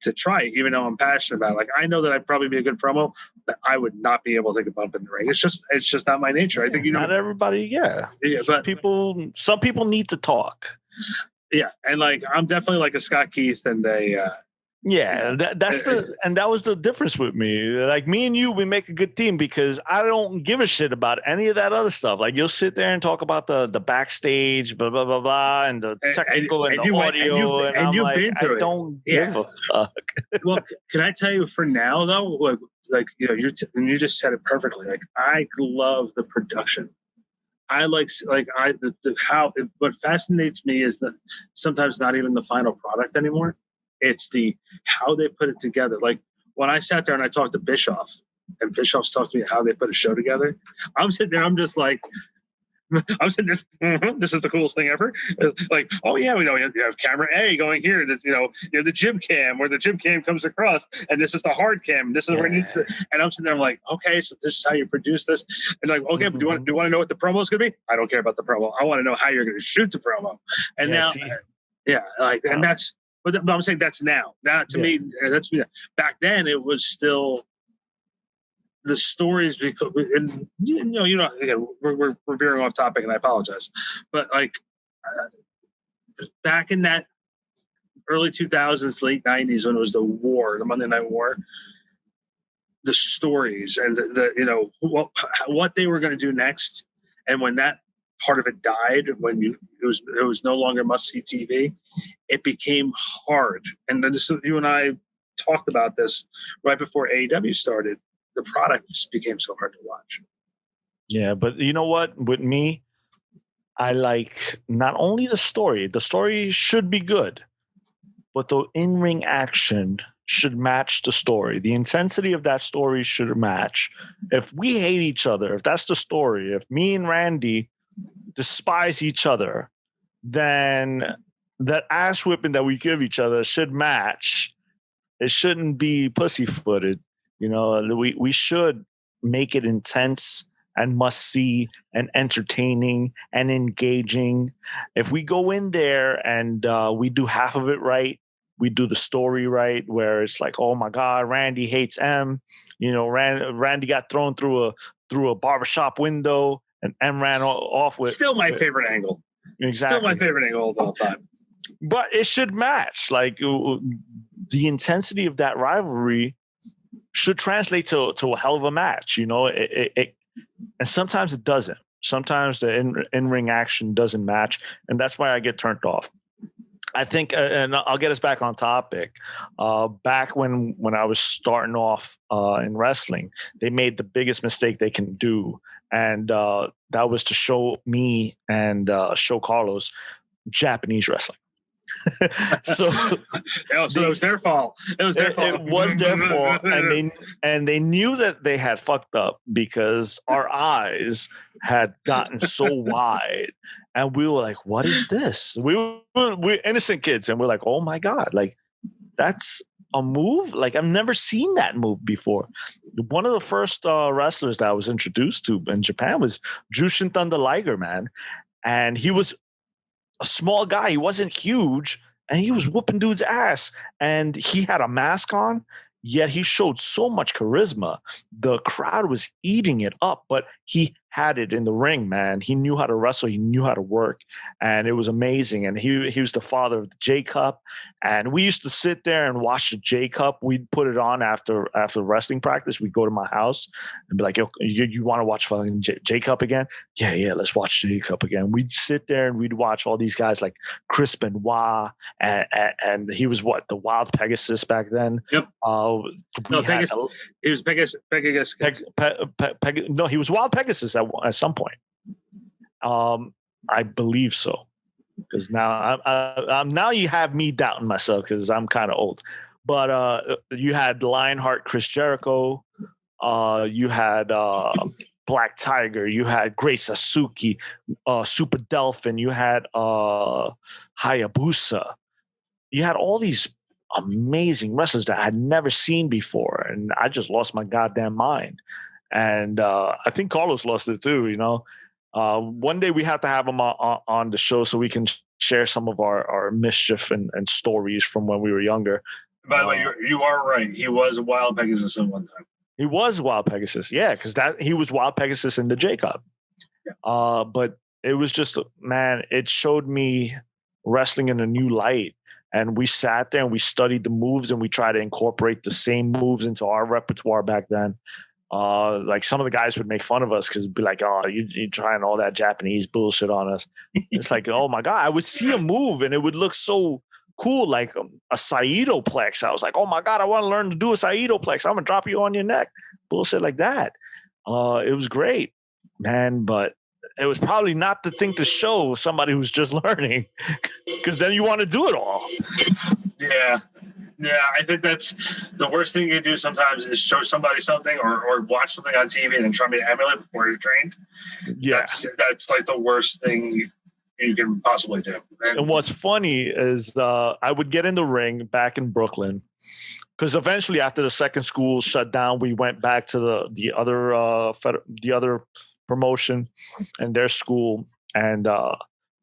to try, even though I'm passionate about it. Like, I know that I'd probably be a good promo, but I would not be able to take a bump in the ring. It's just not my nature. I think, not everybody. Yeah. Some people need to talk. Yeah. And like, I'm definitely like a Scott Keith and that was the difference with me. Like, me and you, we make a good team because I don't give a shit about any of that other stuff. Like, you'll sit there and talk about the backstage, blah blah blah blah, and the technical and the audio, and I'm like, I don't give a fuck. Well, can I tell you, for now though, like you just said it perfectly. Like, I love the production. I what fascinates me is that sometimes not even the final product anymore. It's how they put it together. Like, when I sat there and I talked to Bischoff, and Bischoff's talked to me how they put a show together, I'm sitting there, I'm just like, this is the coolest thing ever. Like, oh yeah, we know you have camera A going here. That's, you have the jib cam where the jib cam comes across, and this is the hard cam. And this is where it needs to. And I'm sitting there, I'm like, okay, so this is how you produce this. And like, okay, but do you want to know what the promo is going to be? I don't care about the promo. I want to know how you're going to shoot the promo. And and that's. But I'm saying that's now. Now, to me, that's back then. It was still the stories, because, and again, we're veering off topic, and I apologize. But like, back in that early 2000s, late 90s, when it was the Monday Night War, the stories and the what they were going to do next, and when that part of it died, when it was no longer must-see TV, it became hard. And then you and I talked about this right before AEW started. The product just became so hard to watch. Yeah, but you know what? With me, I like not only the story. The story should be good, but the in-ring action should match the story. The intensity of that story should match. If we hate each other, if that's the story, if me and Randy despise each other, then that ass whipping that we give each other should match. It shouldn't be pussyfooted. We should make it intense and must see and entertaining and engaging. If we go in there and we do half of it right, we do the story right, where it's like, oh my God, Randy hates M. Randy got thrown through a barbershop window, and M ran off with. Still my favorite angle. Exactly. Still my favorite angle of all time. But it should match. Like, the intensity of that rivalry should translate to a hell of a match. And sometimes it doesn't. Sometimes the in-ring action doesn't match, and that's why I get turned off. I think, and I'll get us back on topic. Back when I was starting off in wrestling, they made the biggest mistake they can do, and that was to show me and show Carlos Japanese wrestling. So it was their fault. It was their fault, and they knew that they had fucked up, because our eyes had gotten so wide, and we were like, "What is this?" We're innocent kids, and we're like, "Oh my God!" Like, that's a move. Like, I've never seen that move before. One of the first wrestlers that I was introduced to in Japan was Jushin Thunder Liger, man, and he was a small guy. He wasn't huge, and he was whooping dude's ass. And he had a mask on, yet he showed so much charisma. The crowd was eating it up, but he had it in the ring, man. He knew how to wrestle. He knew how to work, and it was amazing. And he was the father of the J Cup, and we used to sit there and watch the J Cup. We'd put it on after wrestling practice. We'd go to my house and be like, "Yo, you want to watch fucking J Cup again? Yeah, let's watch J Cup again." We'd sit there and we'd watch all these guys like Chris Benoit, and he was the Wild Pegasus back then. Yep. He was Pegasus. No, he was Wild Pegasus at some point. I believe so, because now you have me doubting myself, because I'm kind of old. But you had Lionheart, Chris Jericho. You had Black Tiger. You had Grace Sasuke, Super Delphin. You had Hayabusa. You had all these amazing wrestlers that I had never seen before, and I just lost my goddamn mind. And I think Carlos lost it too. One day we have to have him on the show so we can share some of our mischief and stories from when we were younger. By the way, you are right. He was Wild Pegasus at one time. He was Wild Pegasus, yeah, because he was Wild Pegasus in the J Cup. Yeah. But it was just, man, it showed me wrestling in a new light. And we sat there and we studied the moves and we tried to incorporate the same moves into our repertoire back then. Like some of the guys would make fun of us because it'd be like, oh, you're trying all that Japanese bullshit on us. It's like, oh my God, I would see a move and it would look so cool, like a Saito plex. I was like, oh my God, I want to learn to do a Saito plex. I'm going to drop you on your neck. Bullshit like that. It was great, man, but it was probably not the thing to show somebody who's just learning because then you want to do it all. Yeah. Yeah, I think that's the worst thing you can do sometimes is show somebody something or watch something on TV and then try to emulate before you're trained. Yeah. That's like the worst thing you can possibly do. And what's funny is I would get in the ring back in Brooklyn because eventually after the second school shut down, we went back to the other promotion and their school. And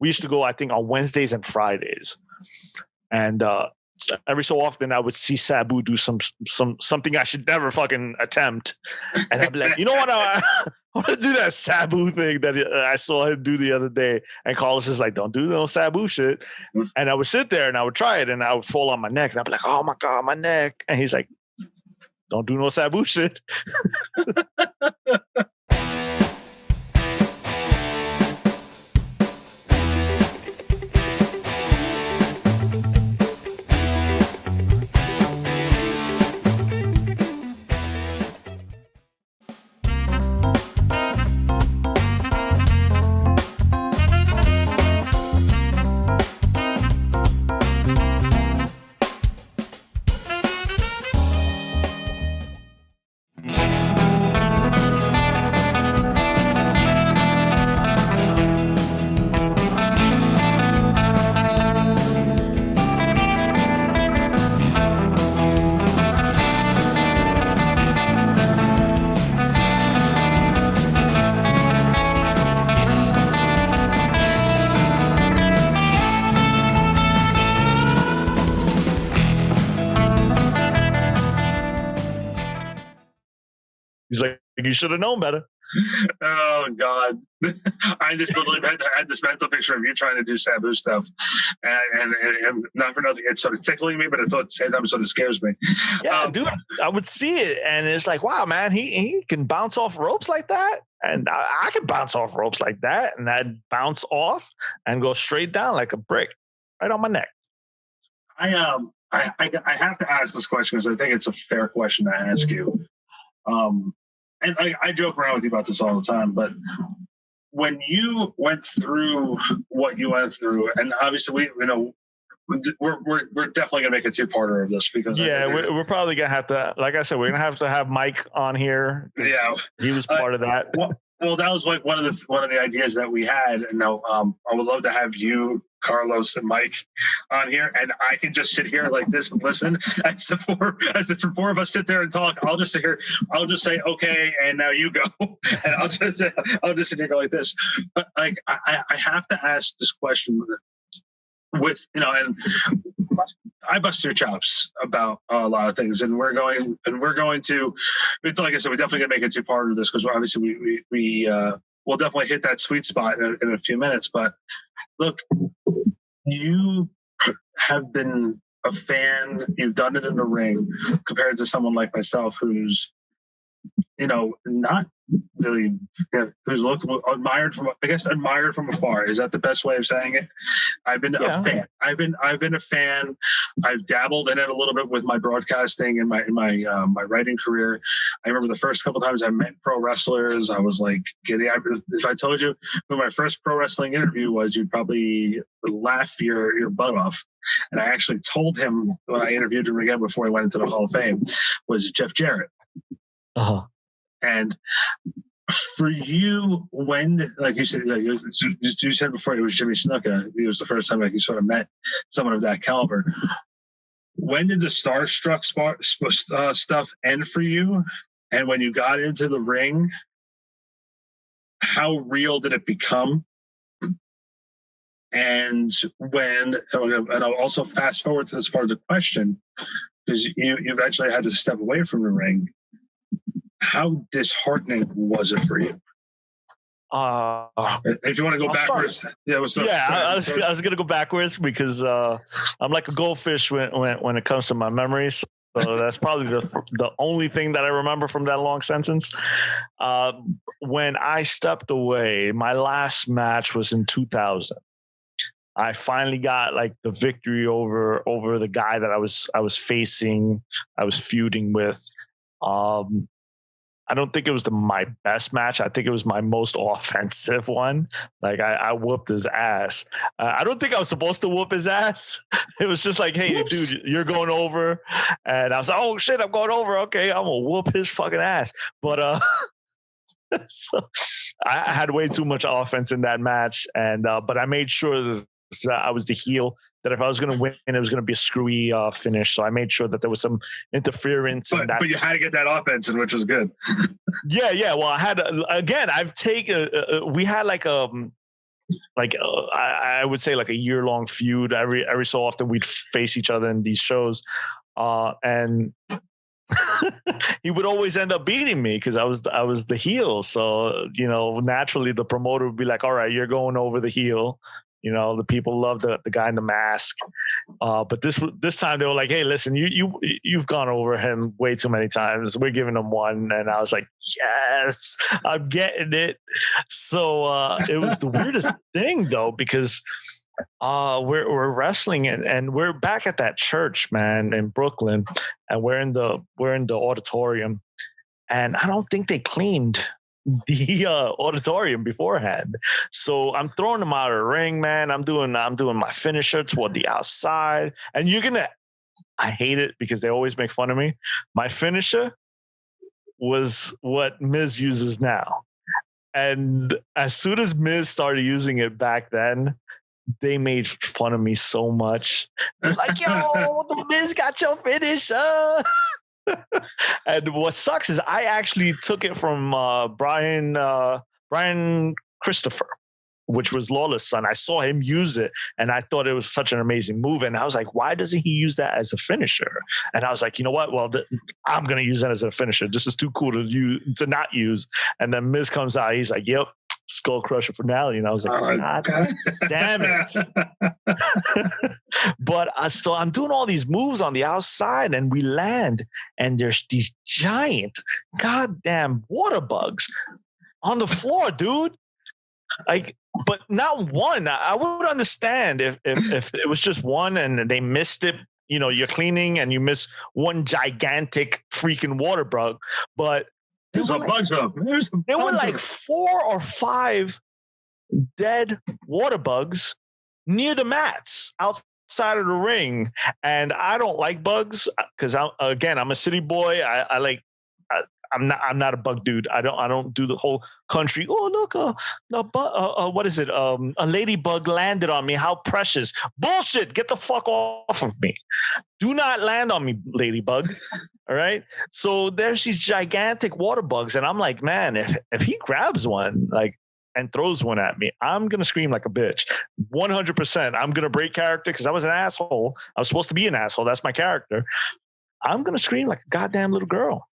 we used to go, I think, on Wednesdays and Fridays. And every so often I would see Sabu do something I should never fucking attempt. And I'd be like, you know what? I want to do that Sabu thing that I saw him do the other day. And Carlos is like, don't do no Sabu shit. And I would sit there and I would try it and I would fall on my neck. And I'd be like, oh my God, my neck. And he's like, don't do no Sabu shit. He's like, you should have known better. Oh God! I just literally had this mental picture of you trying to do Sabu stuff, and not for nothing, it's sort of tickling me, but at the same time, it sort of scares me. Yeah, dude, I would see it, and it's like, wow, man, he can bounce off ropes like that, and I can bounce off ropes like that, and I'd bounce off and go straight down like a brick, right on my neck. I have to ask this question because I think it's a fair question to ask you. And I joke around with you about this all the time, but when you went through what you went through, and obviously we're definitely gonna make a two-parter of this because we're probably gonna have to, like I said, we're gonna have to have Mike on here. Yeah, he was part of that. Well, that was like one of the ideas that we had, and I would love to have you, Carlos, and Mike on here, and I can just sit here like this and listen as the four of us sit there and talk. I'll just sit here. I'll just say okay, and now you go, and I'll just sit here and go like this. But like I have to ask this question with and I bust your chops about a lot of things, and we're going to, like I said, we're definitely gonna make it two part of this because obviously we'll definitely hit that sweet spot in a few minutes. But look, you have been a fan. You've done it in the ring compared to someone like myself who's not really, who's admired from afar. Is that the best way of saying it? I've been a fan. I've been a fan. I've dabbled in it a little bit with my broadcasting and my writing career. I remember the first couple times I met pro wrestlers, I was like giddy. If I told you who my first pro wrestling interview was, you'd probably laugh your butt off. And I actually told him when I interviewed him again before he went into the Hall of Fame was Jeff Jarrett. Uh-huh. And for you, when, like you said, you said before, it was Jimmy Snuka. It was the first time you sort of met someone of that caliber. When did the starstruck stuff end for you? And when you got into the ring, how real did it become? And I'll also fast forward to this part of the question. because you eventually had to step away from the ring. How disheartening was it for you? If you want to go backwards, I was going to go backwards because I'm like a goldfish when it comes to my memories. So that's probably the only thing that I remember from that long sentence. When I stepped away, my last match was in 2000. I finally got like the victory over the guy that I was facing, I was feuding with. I don't think it was my best match. I think it was my most offensive one. Like I whooped his ass. I don't think I was supposed to whoop his ass. It was just like, hey, dude, you're going over. And I was like, oh shit, I'm going over. Okay, I'm gonna whoop his fucking ass. But so I had way too much offense in that match. And but I made sure I was the heel, that if I was going to win, it was going to be a screwy finish. So I made sure that there was some interference. But you had to get that offense in, which was good. Yeah. Well, I had I've taken. We had I would say like a year-long feud. Every so often we'd face each other in these shows, and he would always end up beating me because I was the heel. So naturally the promoter would be like, "All right, you're going over the heel." The people love the guy in the mask, but this time they were like, "Hey, listen, you've gone over him way too many times. We're giving him one." And I was like, "Yes, I'm getting it." So it was the weirdest thing though, because we're wrestling and we're back at that church, man, in Brooklyn, and we're in the auditorium, and I don't think they cleaned the auditorium beforehand. So I'm throwing them out of the ring, man. I'm doing my finisher toward the outside. And I hate it because they always make fun of me. My finisher was what Miz uses now. And as soon as Miz started using it back then, they made fun of me so much. They're like, yo, the Miz got your finisher. And what sucks is I actually took it from Brian Christopher, which was Lawless' son. I saw him use it, and I thought it was such an amazing move. And I was like, why doesn't he use that as a finisher? And I was like, you know what? Well, I'm going to use that as a finisher. This is too cool to not use. And then Miz comes out. He's like, yep. Skull Crusher finale, and I was like, God damn it. But so I'm doing all these moves on the outside, and we land, and there's these giant goddamn water bugs on the floor, dude. Like, but not one. I would understand if it was just one and they missed it. You're cleaning and you miss one gigantic freaking water bug, but there's a bunch of them. There were like 4 or 5 dead water bugs near the mats outside of the ring. And I don't like bugs because I'm a city boy. I'm not a bug dude. I don't do the whole country. Oh, look, what is it? A ladybug landed on me. How precious. Bullshit. Get the fuck off of me. Do not land on me, ladybug. All right. So there's these gigantic water bugs. And I'm like, man, if he grabs one, and throws one at me, I'm going to scream like a bitch. 100%. I'm going to break character because I was an asshole. I was supposed to be an asshole. That's my character. I'm going to scream like a goddamn little girl.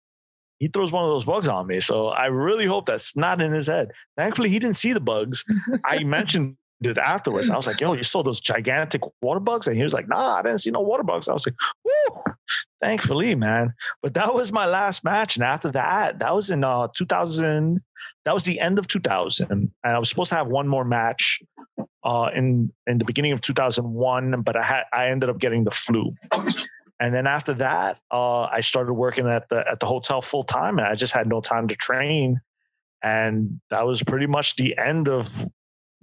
He throws one of those bugs on me. So I really hope that's not in his head. Thankfully, he didn't see the bugs. I mentioned it afterwards. I was like, yo, you saw those gigantic water bugs? And he was like, nah, I didn't see no water bugs. I was like, woo, thankfully, man. But that was my last match. And after that was in 2000. That was the end of 2000. And I was supposed to have one more match in the beginning of 2001, but I ended up getting the flu. And then after that, I started working at the hotel full time, and I just had no time to train. And that was pretty much the end of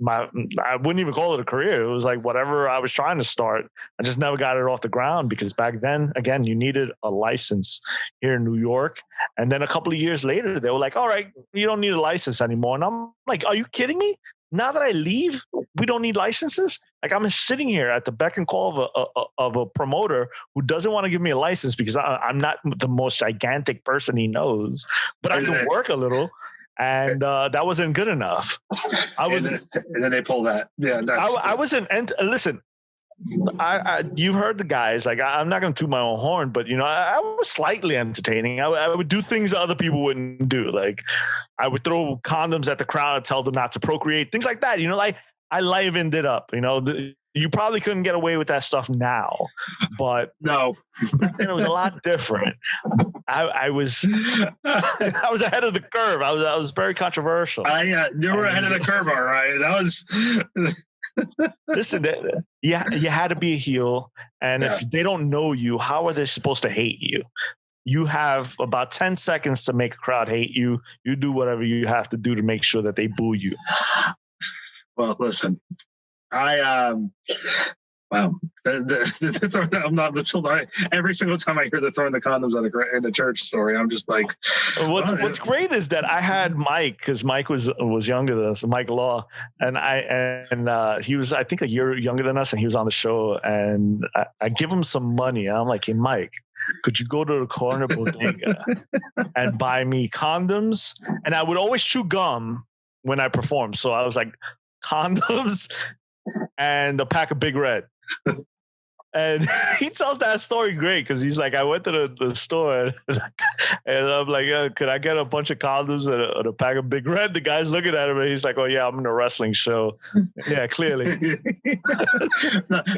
I wouldn't even call it a career. It was like whatever I was trying to start. I just never got it off the ground because back then, again, you needed a license here in New York. And then a couple of years later, they were like, all right, you don't need a license anymore. And I'm like, are you kidding me? Now that I leave, we don't need licenses? Like I'm sitting here at the beck and call of a promoter who doesn't want to give me a license because I'm not the most gigantic person he knows, but I can work a little. And that wasn't good enough. And then they pull that. Yeah, I wasn't. And listen, you've heard the guys. Like, I'm not going to toot my own horn, but I was slightly entertaining. I would do things that other people wouldn't do. Like, I would throw condoms at the crowd and tell them not to procreate, things like that. Like, I livened it up. You probably couldn't get away with that stuff now, but no, it was a lot different. I was I was ahead of the curve. I was very controversial. You were ahead of the curve, all right. That was. Listen, you had to be a heel, and if they don't know you, how are they supposed to hate you? You have about 10 seconds to make a crowd hate you. You do whatever you have to do to make sure that they boo you. Well, listen, wow. I'm still every single time I hear the throwing the condoms in the church story, I'm just like, what's great is that I had Mike, because Mike was younger than us, Mike Law, and he was, I think, a year younger than us, and he was on the show, and I give him some money, and I'm like, hey, Mike, could you go to the corner bodega and buy me condoms? And I would always chew gum when I performed, so I was like, condoms and a pack of Big Red. And he tells that story great, because he's like, I went to the store and I'm like, could I get a bunch of condoms and a pack of Big Red? The guy's looking at him and he's like, oh yeah, I'm in a wrestling show. Yeah, clearly. And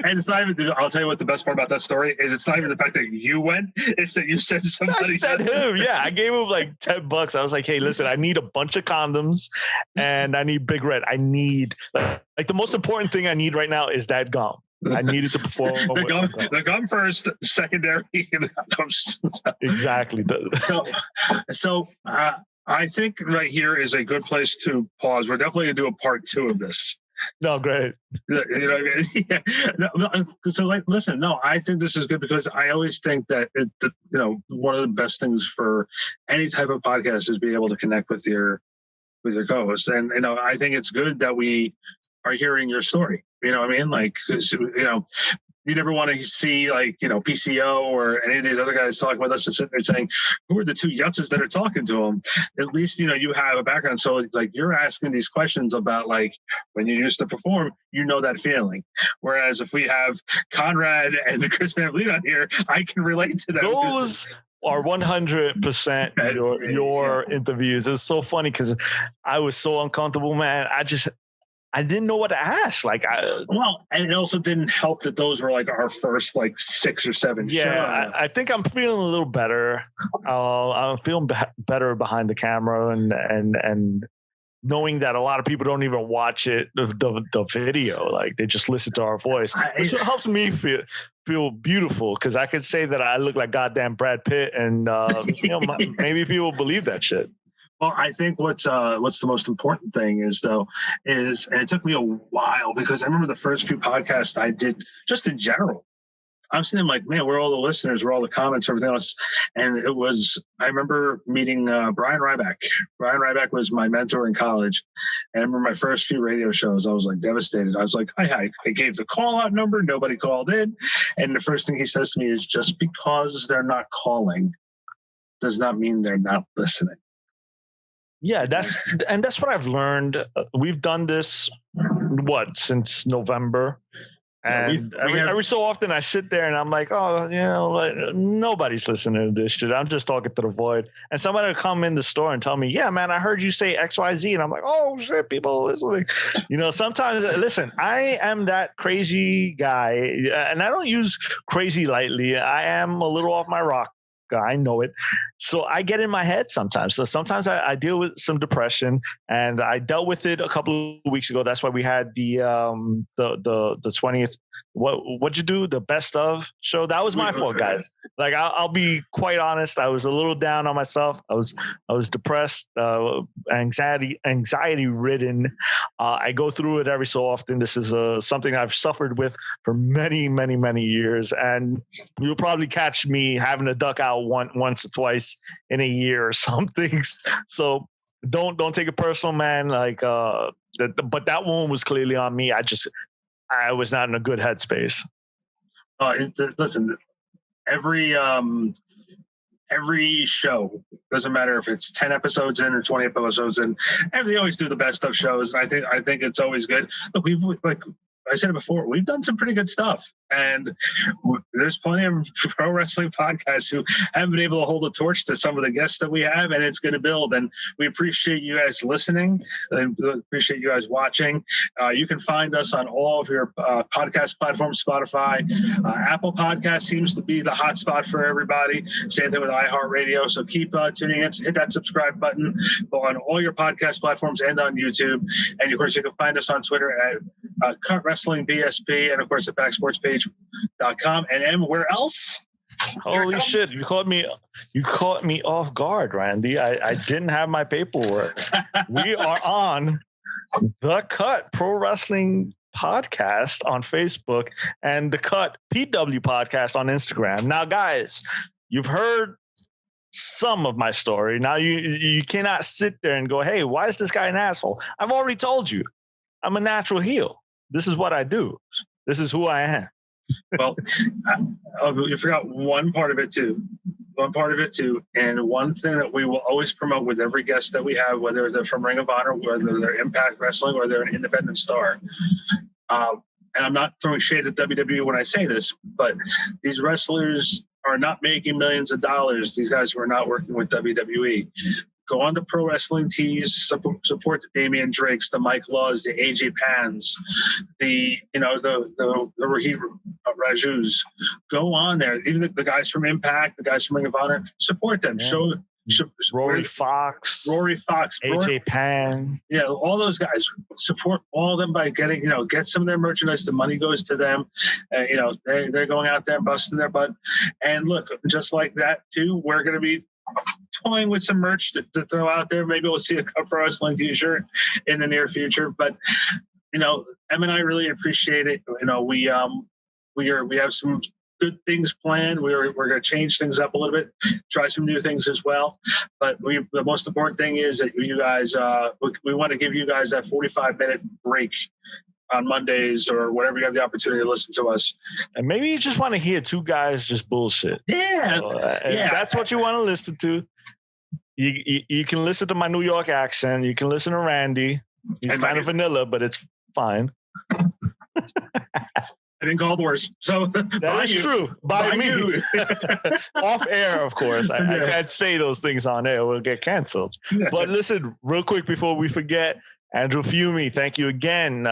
it's not even, I'll tell you what the best part about that story is, it's not even the fact that you went, it's that you said somebody. I said him, yeah. I gave him like $10. I was like, hey, listen, I need a bunch of condoms and I need Big Red. I need, like the most important thing I need right now is that gum. I needed to perform. the gum first, secondary. Exactly. So I think right here is a good place to pause. We're definitely going to do a part 2 of this. No, great. So listen, no, I think this is good, because I always think that one of the best things for any type of podcast is being able to connect with your co-host. And I think it's good that we are hearing your story. You know what I mean? Like, because you never want to see like PCO or any of these other guys talking with us and sitting there saying, who are the two yutzes that are talking to them? At least you have a background, so like you're asking these questions about like when you used to perform, that feeling. Whereas if we have Conrad and Chris Van Vliet on here, I can relate to them. Those are 100% your interviews. It's so funny because I was so uncomfortable, man. I didn't know what to ask. And it also didn't help that those were like our first like 6 or 7 shows. Yeah, I think I'm feeling a little better. I'm feeling better behind the camera, and knowing that a lot of people don't even watch it, the video, like they just listen to our voice. It helps me feel beautiful, because I could say that I look like goddamn Brad Pitt, and maybe people believe that shit. Well, I think what's the most important thing is, and it took me a while, because I remember the first few podcasts I did just in general, I'm sitting like, man, where are all the listeners, where are all the comments, everything else? And I remember meeting Brian Ryback. Brian Ryback was my mentor in college. And I remember my first few radio shows, I was like devastated. I was like, I gave the call out number, nobody called in. And the first thing he says to me is, just because they're not calling does not mean they're not listening. Yeah, that's what I've learned. We've done this since November, and every so often I sit there and I'm like, nobody's listening to this shit. I'm just talking to the void. And somebody will come in the store and tell me, yeah, man, I heard you say XYZ, and I'm like, oh shit, people are listening. Sometimes listen, I am that crazy guy, and I don't use crazy lightly. I am a little off my rock. I know it. So I get in my head sometimes. So sometimes I deal with some depression, and I dealt with it a couple of weeks ago. That's why we had the 20th. What'd you do? The best of show. That was my fault, guys. Like I'll be quite honest. I was a little down on myself. I was depressed, anxiety ridden. I go through it every so often. This is something I've suffered with for many, many, many years, and you'll probably catch me having to duck out once or twice in a year or something. So don't take it personal, man. But that one was clearly on me. I was not in a good headspace. Listen, every show, doesn't matter if it's 10 episodes in or 20 episodes in, they always do the best of shows. And I think it's always good. Look, I said it before, we've done some pretty good stuff. And there's plenty of pro wrestling podcasts who haven't been able to hold a torch to some of the guests that we have, and it's going to build. And we appreciate you guys listening and appreciate you guys watching. You can find us on all of your podcast platforms, Spotify. Apple Podcast seems to be the hot spot for everybody. Same thing with iHeartRadio. So keep tuning in. Hit that subscribe button on all your podcast platforms and on YouTube. And, of course, you can find us on Twitter at Cut Wrestling BSP, and, of course, at backsportspage.com. And where else? Holy shit! You caught me off guard, Randy. I didn't have my paperwork. We are on the Cut Pro Wrestling Podcast on Facebook and the Cut PW Podcast on Instagram. Now, guys, you've heard some of my story. Now you cannot sit there and go, "Hey, why is this guy an asshole?" I've already told you, I'm a natural heel. This is what I do. This is who I am. Well, you forgot one part of it too. And one thing that we will always promote with every guest that we have, whether they're from Ring of Honor, whether they're Impact Wrestling, or they're an independent star. And I'm not throwing shade at WWE when I say this, but these wrestlers are not making millions of dollars. These guys who are not working with WWE. Go on to Pro Wrestling Tees, support the Damian Drakes, the Mike Laws, the AJ Pans, the Rahid Rajus. Go on there. Even the guys from Impact, the guys from Ring of Honor, support them. Yeah. Show Rory Fox, AJ Pan. Yeah, all those guys. Support all of them by getting, get some of their merchandise. The money goes to them. They're going out there busting their butt. And look, just like that too, we're going to be toying with some merch to throw out there. Maybe we'll see a Cut Pro Wrestling t-shirt in the near future. But Em and I really appreciate it. We have some good things planned. We're going to change things up a little bit, try some new things as well. But the most important thing is that you guys, we want to give you guys that 45-minute break on Mondays or whenever you have the opportunity to listen to us. And maybe you just want to hear two guys just bullshit. Yeah. So, if that's what you want to listen to. You can listen to my New York accent. You can listen to Randy. He's kind of vanilla, but it's fine. I didn't call the worst. So that is true. By me. Off air, of course. I can't say those things on air. We'll get canceled. But listen, real quick before we forget, Andrew Fiume, thank you again.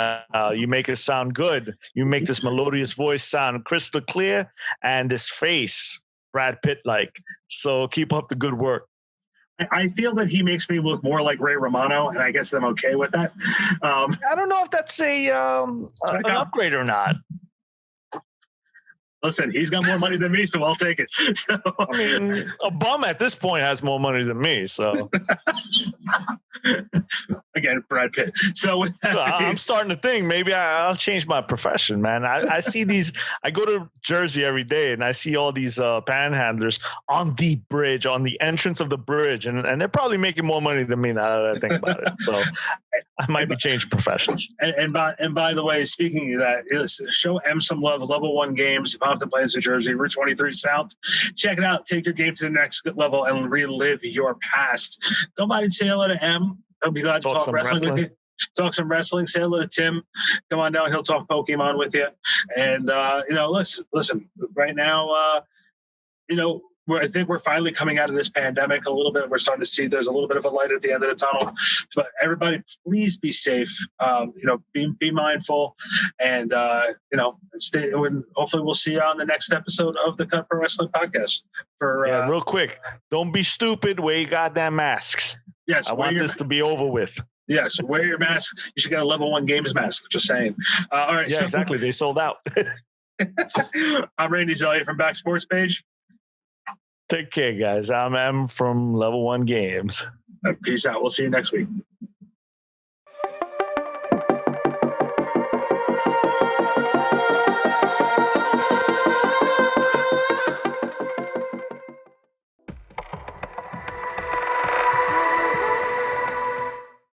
You make it sound good. You make this melodious voice sound crystal clear, and this face Brad Pitt-like. So keep up the good work. I feel that he makes me look more like Ray Romano, and I guess I'm okay with that. I don't know if that's an upgrade or not. Listen, he's got more money than me, so I'll take it. So, I mean, a bum at this point has more money than me, so. Again, Brad Pitt. So with that, I'm starting to think maybe I'll change my profession, man. I see these. I go to Jersey every day, and I see all these panhandlers on the bridge, on the entrance of the bridge, and they're probably making more money than me now that I think about it. So I might be changing professions. And by the way, speaking of that, show M some love. Level 1 games, Compton Plains, New Jersey, Route 23 South. Check it out. Take your game to the next level and relive your past. Go by and say hello to M. I'll be glad to talk wrestling with you. Talk some wrestling. Say hello to Tim. Come on down. He'll talk Pokemon with you. And, listen, right now, I think we're finally coming out of this pandemic a little bit. We're starting to see there's a little bit of a light at the end of the tunnel. But everybody, please be safe. Be mindful, and stay. Hopefully, we'll see you on the next episode of the Cut Pro Wrestling Podcast. Real quick, don't be stupid. Wear your goddamn masks. Yes, I want this to be over with. Yes, wear your mask. You should get a level 1 games mask. Just saying. All right. Yeah, exactly. They sold out. I'm Randy Zellea from Back Sports Page. Take care, guys. I'm M from Level 1 Games. Peace out. We'll see you next week.